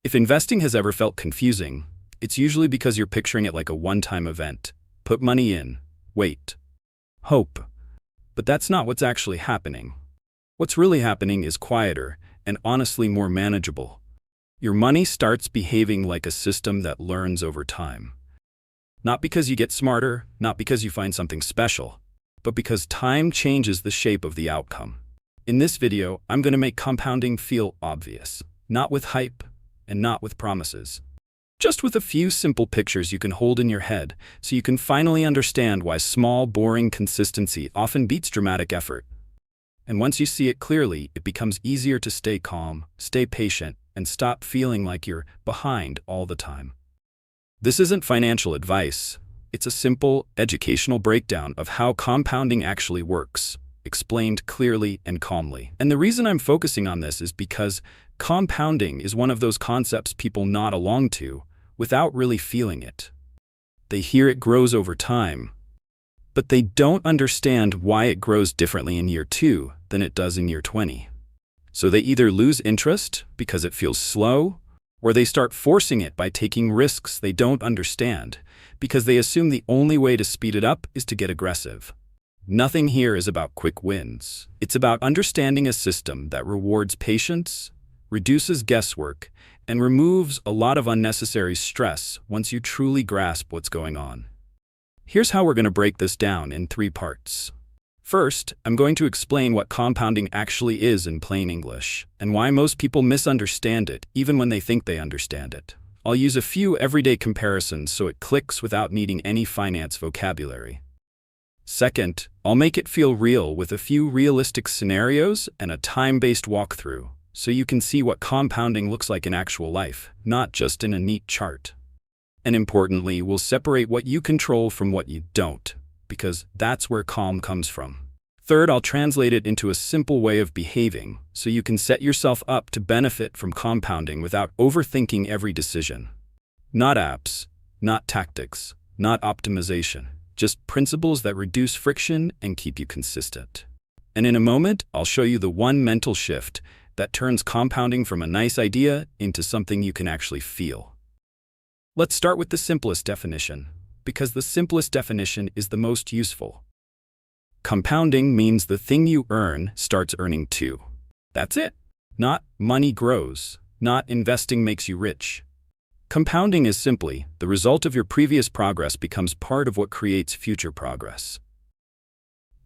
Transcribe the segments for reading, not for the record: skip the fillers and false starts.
If investing has ever felt confusing, it's usually because you're picturing it like a one-time event. Put money in, wait, hope. But that's not what's actually happening. What's really happening is quieter and honestly more manageable. Your money starts behaving like a system that learns over time. Not because you get smarter, not because you find something special, but because time changes the shape of the outcome. In this video, I'm going to make compounding feel obvious, not with hype and not with promises. Just with a few simple pictures you can hold in your head so you can finally understand why small, boring consistency often beats dramatic effort. And once you see it clearly, it becomes easier to stay calm, stay patient, and stop feeling like you're behind all the time. This isn't financial advice. It's a simple, educational breakdown of how compounding actually works, explained clearly and calmly. And the reason I'm focusing on this is because compounding is one of those concepts people nod along to without really feeling it. They hear it grows over time, but they don't understand why it grows differently in year 2 than it does in year 20. So they either lose interest because it feels slow, or they start forcing it by taking risks they don't understand because they assume the only way to speed it up is to get aggressive. Nothing here is about quick wins. It's about understanding a system that rewards patience, reduces guesswork, and removes a lot of unnecessary stress once you truly grasp what's going on. Here's how we're going to break this down in 3 parts. First, I'm going to explain what compounding actually is in plain English, and why most people misunderstand it even when they think they understand it. I'll use a few everyday comparisons so it clicks without needing any finance vocabulary. Second, I'll make it feel real with a few realistic scenarios and a time-based walkthrough, so you can see what compounding looks like in actual life, not just in a neat chart. And importantly, we'll separate what you control from what you don't, because that's where calm comes from. Third, I'll translate it into a simple way of behaving, so you can set yourself up to benefit from compounding without overthinking every decision. Not apps, not tactics, not optimization, just principles that reduce friction and keep you consistent. And in a moment, I'll show you the one mental shift that turns compounding from a nice idea into something you can actually feel. Let's start with the simplest definition, because the simplest definition is the most useful. Compounding means the thing you earn starts earning too. That's it. Not money grows, not investing makes you rich. Compounding is simply the result of your previous progress becomes part of what creates future progress.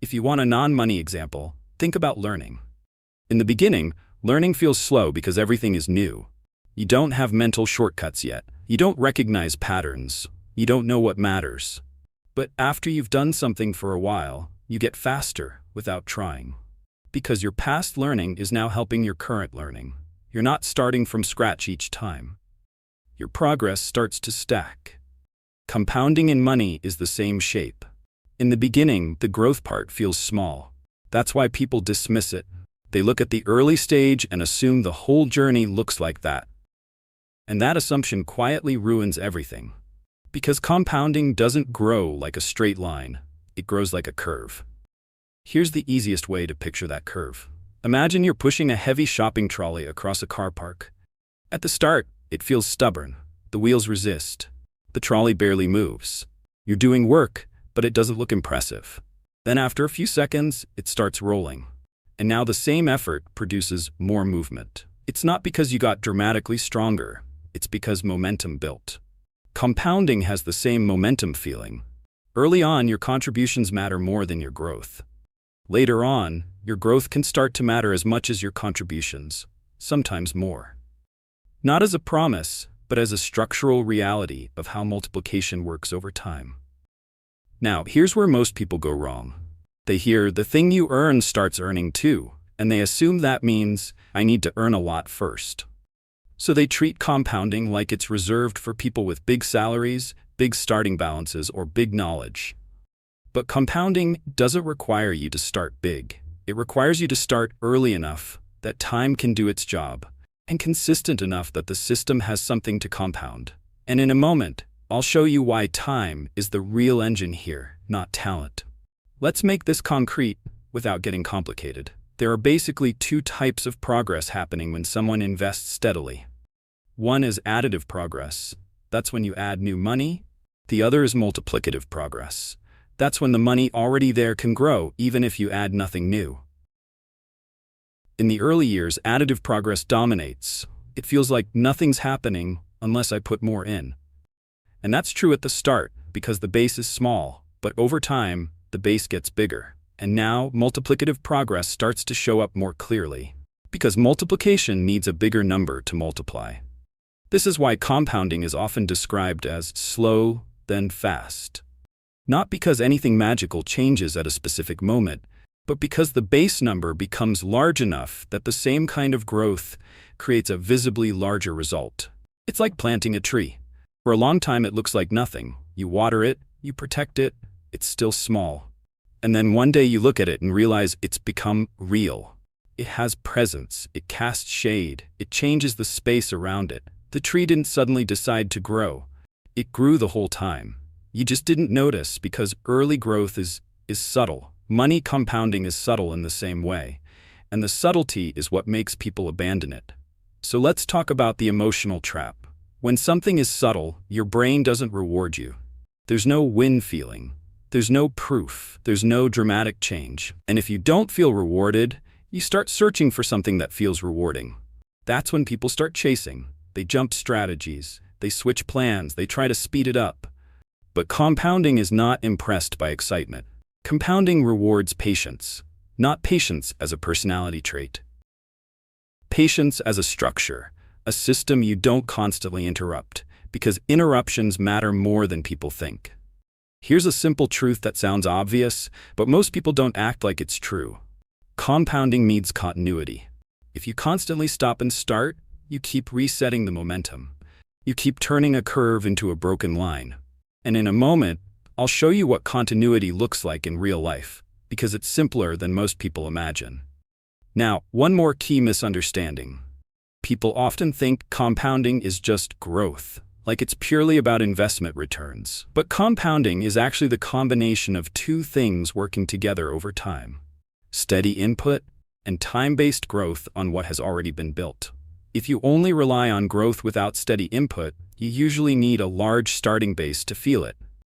If you want a non-money example, think about learning. In the beginning, learning feels slow because everything is new. You don't have mental shortcuts yet. You don't recognize patterns. You don't know what matters. But after you've done something for a while, you get faster without trying. Because your past learning is now helping your current learning. You're not starting from scratch each time. Your progress starts to stack. Compounding in money is the same shape. In the beginning, the growth part feels small. That's why people dismiss it. They look at the early stage and assume the whole journey looks like that. And that assumption quietly ruins everything. Because compounding doesn't grow like a straight line, it grows like a curve. Here's the easiest way to picture that curve. Imagine you're pushing a heavy shopping trolley across a car park. At the start, it feels stubborn. The wheels resist. The trolley barely moves. You're doing work, but it doesn't look impressive. Then after a few seconds, it starts rolling. And now the same effort produces more movement. It's not because you got dramatically stronger. It's because momentum built. Compounding has the same momentum feeling. Early on, your contributions matter more than your growth. Later on, your growth can start to matter as much as your contributions, sometimes more. Not as a promise, but as a structural reality of how multiplication works over time. Now, here's where most people go wrong. They hear the thing you earn starts earning too, and they assume that means I need to earn a lot first. So they treat compounding like it's reserved for people with big salaries, big starting balances, or big knowledge. But compounding doesn't require you to start big. It requires you to start early enough that time can do its job, and consistent enough that the system has something to compound. And in a moment, I'll show you why time is the real engine here, not talent. Let's make this concrete without getting complicated. There are basically 2 types of progress happening when someone invests steadily. One is additive progress. That's when you add new money. The other is multiplicative progress. That's when the money already there can grow even if you add nothing new. In the early years, additive progress dominates. It feels like nothing's happening unless I put more in. And that's true at the start because the base is small, but over time, the base gets bigger. And now, multiplicative progress starts to show up more clearly because multiplication needs a bigger number to multiply. This is why compounding is often described as slow, then fast. Not because anything magical changes at a specific moment, but because the base number becomes large enough that the same kind of growth creates a visibly larger result. It's like planting a tree. For a long time it looks like nothing. You water it, you protect it, it's still small. And then one day you look at it and realize it's become real. It has presence, it casts shade, it changes the space around it. The tree didn't suddenly decide to grow. It grew the whole time. You just didn't notice because early growth is subtle. Money compounding is subtle in the same way, and the subtlety is what makes people abandon it. So let's talk about the emotional trap. When something is subtle, your brain doesn't reward you. There's no win feeling. There's no proof. There's no dramatic change. And if you don't feel rewarded, you start searching for something that feels rewarding. That's when people start chasing. They jump strategies. They switch plans. They try to speed it up. But compounding is not impressed by excitement. Compounding rewards patience, not patience as a personality trait. Patience as a structure, a system you don't constantly interrupt, because interruptions matter more than people think. Here's a simple truth that sounds obvious, but most people don't act like it's true. Compounding needs continuity. If you constantly stop and start, you keep resetting the momentum. You keep turning a curve into a broken line. And in a moment, I'll show you what continuity looks like in real life, because it's simpler than most people imagine. Now, one more key misunderstanding. People often think compounding is just growth, like it's purely about investment returns. But compounding is actually the combination of two things working together over time: steady input and time-based growth on what has already been built. If you only rely on growth without steady input, you usually need a large starting base to feel it.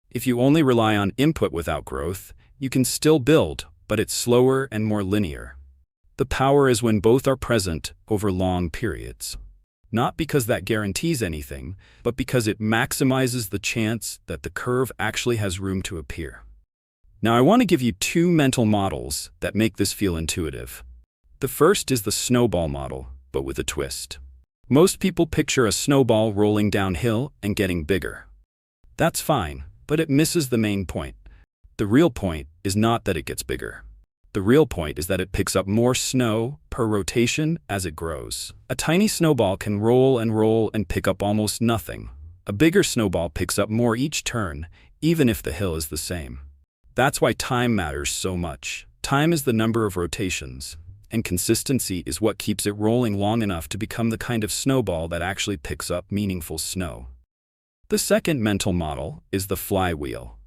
If you only rely on input without growth, you can still build, but it's slower and more linear. The power is when both are present over long periods. Not because that guarantees anything, but because it maximizes the chance that the curve actually has room to appear. Now I want to give you two mental models that make this feel intuitive. The first is the snowball model, but with a twist. Most people picture a snowball rolling downhill and getting bigger. That's fine. But it misses the main point. The real point is not that it gets bigger. The real point is that it picks up more snow per rotation as it grows. A tiny snowball can roll and pick up almost nothing. A bigger snowball picks up more each turn, even if the hill is the same. That's why time matters so much. Time is the number of rotations, and consistency is what keeps it rolling long enough to become the kind of snowball that actually picks up meaningful snow. The second mental model is the flywheel.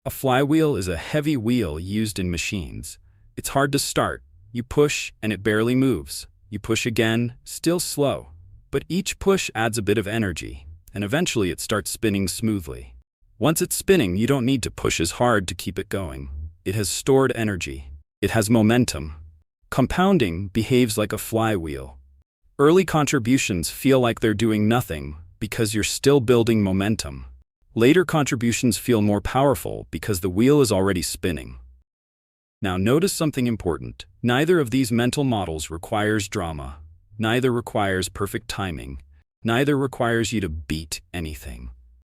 A flywheel is a heavy wheel used in machines. It's hard to start. You push and it barely moves. You push again, still slow. But each push adds a bit of energy, and eventually it starts spinning smoothly. Once it's spinning, you don't need to push as hard to keep it going. It has stored energy. It has momentum. Compounding behaves like a flywheel. Early contributions feel like they're doing nothing, because you're still building momentum. Later contributions feel more powerful because the wheel is already spinning. Now notice something important. Neither of these mental models requires drama. Neither requires perfect timing. Neither requires you to beat anything.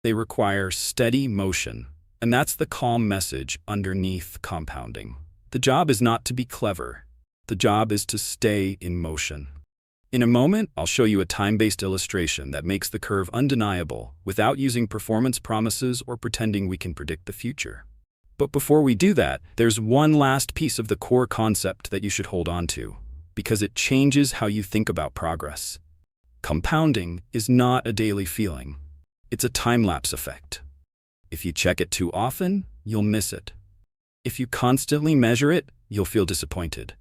They require steady motion. And that's the calm message underneath compounding. The job is not to be clever. The job is to stay in motion. In a moment, I'll show you a time-based illustration that makes the curve undeniable without using performance promises or pretending we can predict the future. But before we do that, there's one last piece of the core concept that you should hold on to, because it changes how you think about progress. Compounding is not a daily feeling. It's a time-lapse effect. If you check it too often, you'll miss it. If you constantly measure it, you'll feel disappointed.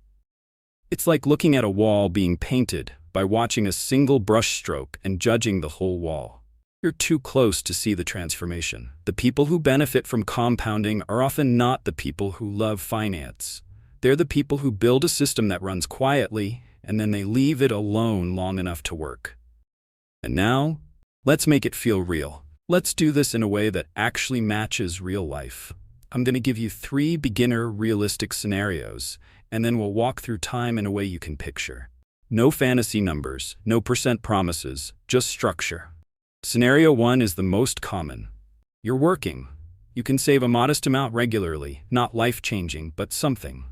It's like looking at a wall being painted, by watching a single brushstroke and judging the whole wall. You're too close to see the transformation. The people who benefit from compounding are often not the people who love finance. They're the people who build a system that runs quietly, and then they leave it alone long enough to work. And now, let's make it feel real. Let's do this in a way that actually matches real life. I'm going to give you 3 beginner realistic scenarios, and then we'll walk through time in a way you can picture. No fantasy numbers, no percent promises, just structure. Scenario 1 is the most common. You're working. You can save a modest amount regularly, not life-changing, but something.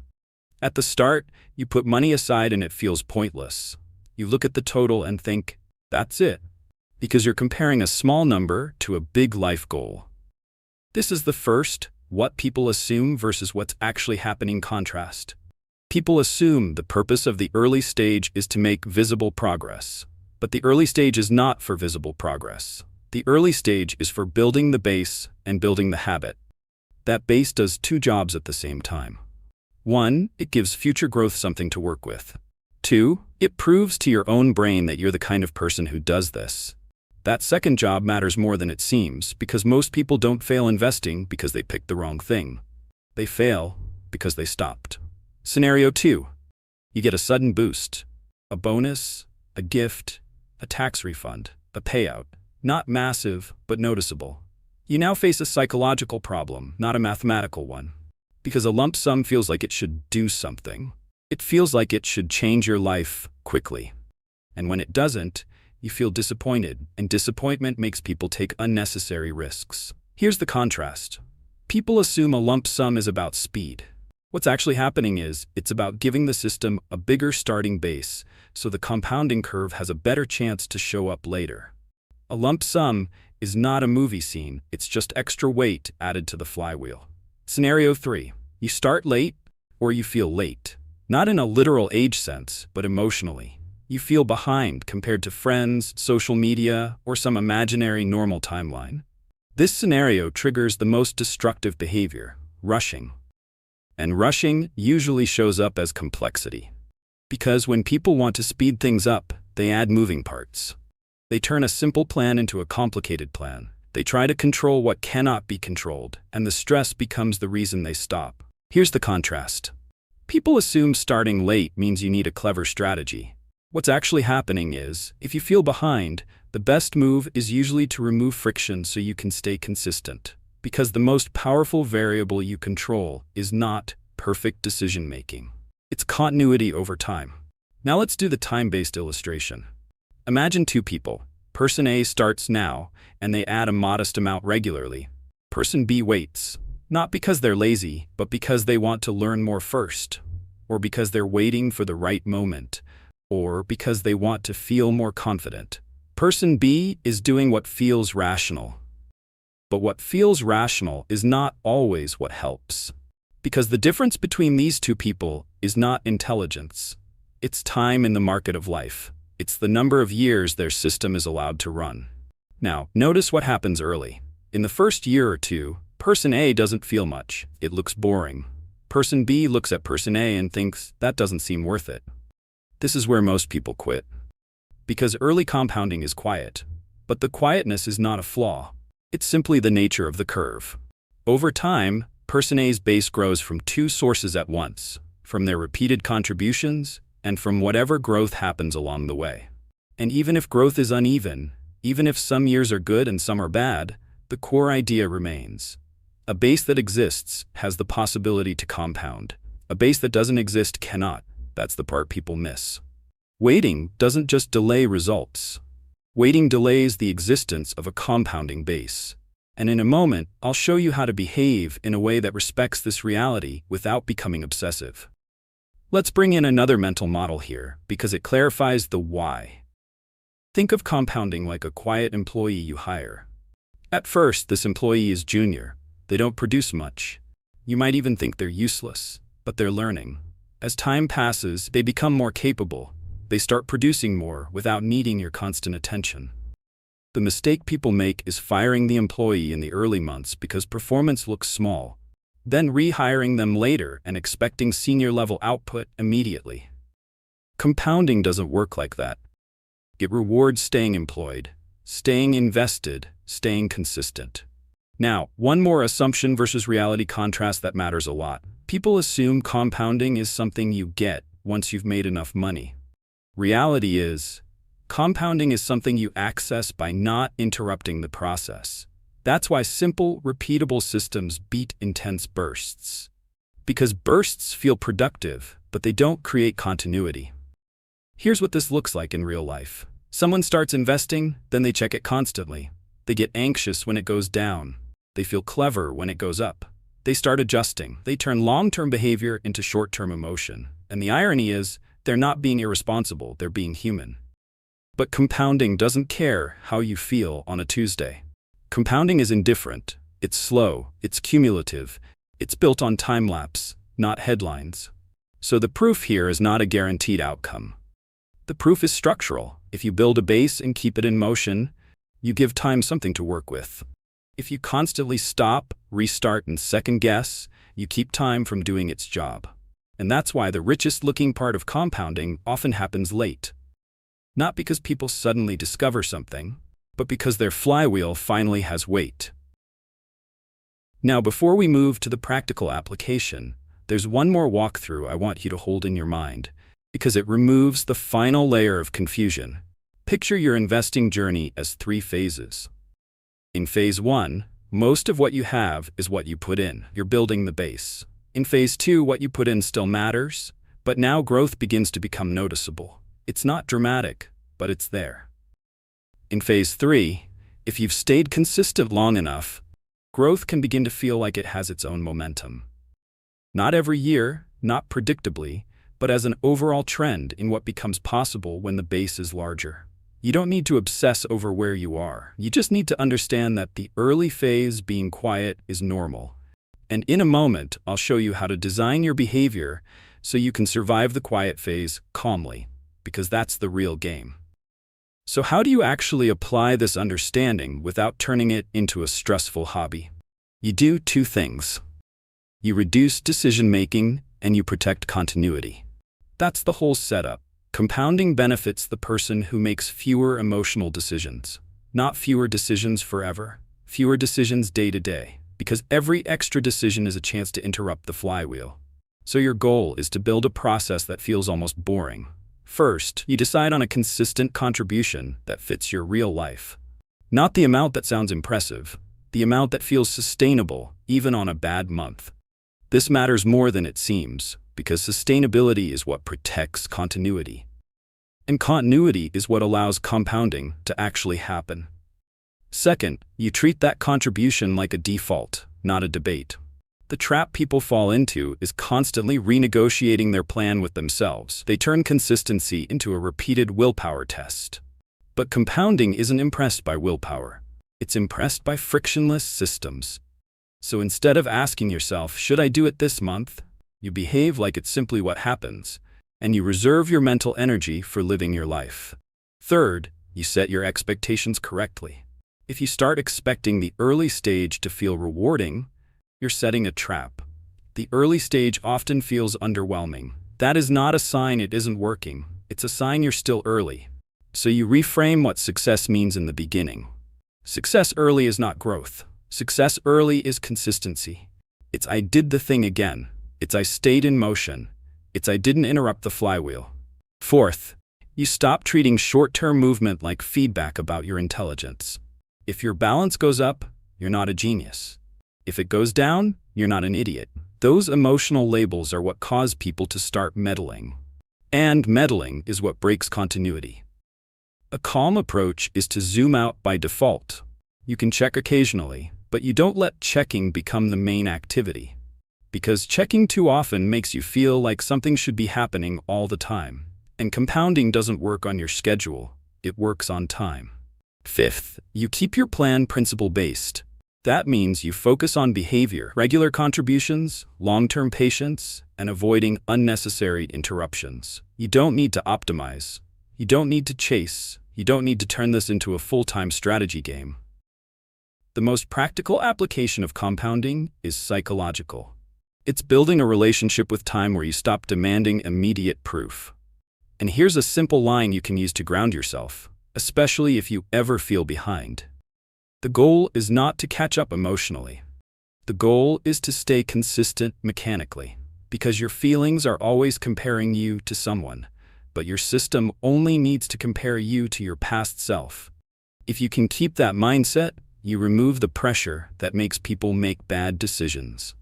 At the start, you put money aside and it feels pointless. You look at the total and think, that's it, because you're comparing a small number to a big life goal. This is the first, what people assume versus what's actually happening contrast. People assume the purpose of the early stage is to make visible progress. But the early stage is not for visible progress. The early stage is for building the base and building the habit. That base does 2 jobs at the same time. 1, it gives future growth something to work with. 2, it proves to your own brain that you're the kind of person who does this. That second job matters more than it seems because most people don't fail investing because they picked the wrong thing. They fail because they stopped. Scenario 2, you get a sudden boost, a bonus, a gift, a tax refund, a payout. Not massive, but noticeable. You now face a psychological problem, not a mathematical one. Because a lump sum feels like it should do something. It feels like it should change your life quickly. And when it doesn't, you feel disappointed, and disappointment makes people take unnecessary risks. Here's the contrast. People assume a lump sum is about speed. What's actually happening is, it's about giving the system a bigger starting base, so the compounding curve has a better chance to show up later. A lump sum is not a movie scene, it's just extra weight added to the flywheel. Scenario 3, you start late or you feel late. Not in a literal age sense, but emotionally. You feel behind compared to friends, social media, or some imaginary normal timeline. This scenario triggers the most destructive behavior, rushing. And rushing usually shows up as complexity. Because when people want to speed things up, they add moving parts. They turn a simple plan into a complicated plan. They try to control what cannot be controlled, and the stress becomes the reason they stop. Here's the contrast. People assume starting late means you need a clever strategy. What's actually happening is, if you feel behind, the best move is usually to remove friction so you can stay consistent. Because the most powerful variable you control is not perfect decision-making. It's continuity over time. Now let's do the time-based illustration. Imagine 2 people. Person A starts now, and they add a modest amount regularly. Person B waits, not because they're lazy, but because they want to learn more first, or because they're waiting for the right moment, or because they want to feel more confident. Person B is doing what feels rational. But what feels rational is not always what helps. Because the difference between these 2 people is not intelligence. It's time in the market of life. It's the number of years their system is allowed to run. Now, notice what happens early. In the first year or 2, Person A doesn't feel much. It looks boring. Person B looks at Person A and thinks, that doesn't seem worth it. This is where most people quit. Because early compounding is quiet. But the quietness is not a flaw. It's simply the nature of the curve. Over time, Person A's base grows from 2 sources at once, from their repeated contributions and from whatever growth happens along the way. And even if growth is uneven, even if some years are good and some are bad, the core idea remains. A base that exists has the possibility to compound. A base that doesn't exist cannot. That's the part people miss. Waiting doesn't just delay results. Waiting delays the existence of a compounding base. And in a moment, I'll show you how to behave in a way that respects this reality without becoming obsessive. Let's bring in another mental model here, because it clarifies the why. Think of compounding like a quiet employee you hire. At first, this employee is junior. They don't produce much. You might even think they're useless, but they're learning. As time passes, they become more capable. They start producing more without needing your constant attention. The mistake people make is firing the employee in the early months because performance looks small, then rehiring them later and expecting senior-level output immediately. Compounding doesn't work like that. It rewards staying employed, staying invested, staying consistent. Now, one more assumption versus reality contrast that matters a lot. People assume compounding is something you get once you've made enough money. Reality is, compounding is something you access by not interrupting the process. That's why simple, repeatable systems beat intense bursts. Because bursts feel productive, but they don't create continuity. Here's what this looks like in real life. Someone starts investing, then they check it constantly. They get anxious when it goes down. They feel clever when it goes up. They start adjusting. They turn long-term behavior into short-term emotion. And the irony is, they're not being irresponsible, they're being human. But compounding doesn't care how you feel on a Tuesday. Compounding is indifferent. It's slow. It's cumulative. It's built on time-lapse, not headlines. So the proof here is not a guaranteed outcome. The proof is structural. If you build a base and keep it in motion, you give time something to work with. If you constantly stop, restart, and second-guess, you keep time from doing its job. And that's why the richest-looking part of compounding often happens late. Not because people suddenly discover something, but because their flywheel finally has weight. Now, before we move to the practical application, there's one more walkthrough I want you to hold in your mind, because it removes the final layer of confusion. Picture your investing journey as 3 phases. In phase 1, most of what you have is what you put in. You're building the base. In phase 2, what you put in still matters, but now growth begins to become noticeable. It's not dramatic, but it's there. In phase 3, if you've stayed consistent long enough, growth can begin to feel like it has its own momentum. Not every year, not predictably, but as an overall trend in what becomes possible when the base is larger. You don't need to obsess over where you are. You just need to understand that the early phase, being quiet, is normal. And in a moment, I'll show you how to design your behavior so you can survive the quiet phase calmly, because that's the real game. So how do you actually apply this understanding without turning it into a stressful hobby? You do 2 things. You reduce decision-making and you protect continuity. That's the whole setup. Compounding benefits the person who makes fewer emotional decisions. Not fewer decisions forever, fewer decisions day to day, because every extra decision is a chance to interrupt the flywheel. So your goal is to build a process that feels almost boring. First, you decide on a consistent contribution that fits your real life. Not the amount that sounds impressive, the amount that feels sustainable, even on a bad month. This matters more than it seems, because sustainability is what protects continuity. And continuity is what allows compounding to actually happen. Second, you treat that contribution like a default, not a debate. The trap people fall into is constantly renegotiating their plan with themselves. They turn consistency into a repeated willpower test. But compounding isn't impressed by willpower. It's impressed by frictionless systems. So instead of asking yourself, should I do it this month? You behave like it's simply what happens, and you reserve your mental energy for living your life. Third, you set your expectations correctly. If you start expecting the early stage to feel rewarding, you're setting a trap. The early stage often feels underwhelming. That is not a sign it isn't working. It's a sign you're still early. So you reframe what success means in the beginning. Success early is not growth. Success early is consistency. It's I did the thing again. It's I stayed in motion. It's I didn't interrupt the flywheel. Fourth, you stop treating short-term movement like feedback about your intelligence. If your balance goes up, you're not a genius. If it goes down, you're not an idiot. Those emotional labels are what cause people to start meddling. And meddling is what breaks continuity. A calm approach is to zoom out by default. You can check occasionally, but you don't let checking become the main activity. Because checking too often makes you feel like something should be happening all the time. And compounding doesn't work on your schedule, it works on time. Fifth, you keep your plan principle-based. That means you focus on behavior, regular contributions, long-term patience, and avoiding unnecessary interruptions. You don't need to optimize. You don't need to chase. You don't need to turn this into a full-time strategy game. The most practical application of compounding is psychological. It's building a relationship with time where you stop demanding immediate proof. And here's a simple line you can use to ground yourself. especially if you ever feel behind. The goal is not to catch up emotionally. The goal is to stay consistent mechanically, because your feelings are always comparing you to someone, but your system only needs to compare you to your past self. If you can keep that mindset, you remove the pressure that makes people make bad decisions.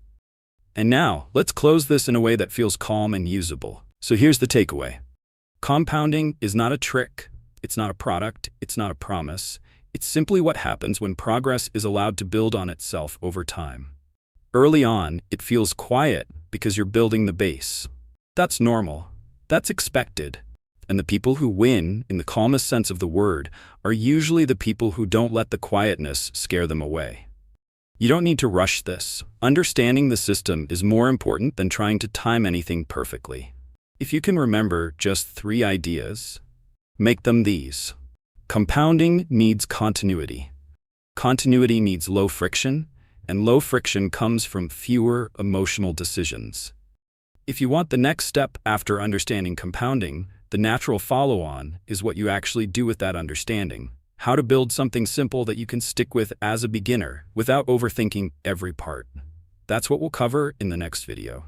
And now, let's close this in a way that feels calm and usable. So here's the takeaway. Compounding is not a trick, it's not a product, it's not a promise. It's simply what happens when progress is allowed to build on itself over time. Early on, it feels quiet because you're building the base. That's normal. That's expected. And the people who win, in the calmest sense of the word, are usually the people who don't let the quietness scare them away. You don't need to rush this. Understanding the system is more important than trying to time anything perfectly. If you can remember just 3 ideas, make them these. Compounding needs continuity. Continuity needs low friction, and low friction comes from fewer emotional decisions. If you want the next step after understanding compounding, the natural follow-on is what you actually do with that understanding. How to build something simple that you can stick with as a beginner without overthinking every part. That's what we'll cover in the next video.